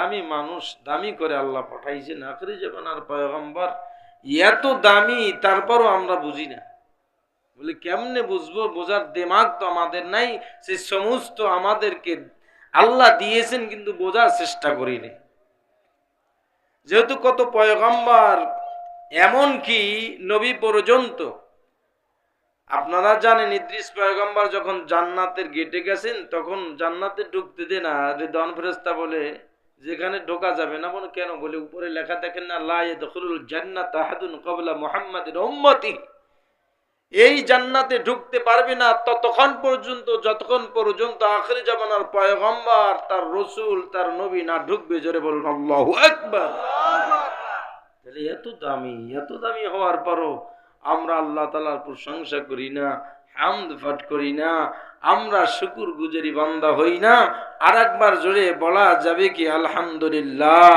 দামি মানুষ, দামি করে আল্লাহ পাঠাইছেন আখিরি জামানার পয়গম্বর, এত দামি, তারপরও আমরা বুঝি না। বলে কেমনে বুঝবো? বোঝার দিমাগ তো আমাদের নাই। সে সমস্ত আমাদেরকে আল্লাহ দিয়েছেন, কিন্তু বোঝার চেষ্টা করিনি। যেহেতু কত পয়গম্বর, এমন কি নবী পর্যন্ত, আপনারা জানেন ইদ্রিস পয়গম্বর যখন জান্নাতের গেটে গেছেন, তখন জান্নাতে ঢুকতে দে না, রিদওয়ান ফেরেশতা বলে যেখানে ঢোকা যাবে না। বলে কেন? বলে উপরে লেখা দেখেন না, লা ইয়াদখুলুল জান্নাতা আহাদুন ক্বাবলা মুহাম্মাদিন উম্মতি। এই জান্নাতে ঢুকতে পারবে না ততক্ষণ পর্যন্ত, যতক্ষণ পর্যন্ত আখিরি জামানার পয়গম্বর, তার রসুল, তার নবী না ঢুকবে। জোরে বলুন আল্লাহু আকবার। তাহলে এত দামি হওয়ার পরও আমরা আল্লাহ তাআলার প্রশংসা করি না, হামদ পাঠ করি না, আমরা শুকর গুজারি বান্দা হই না। আর একবার জোরে বলা যাবে কি আলহামদুলিল্লাহ?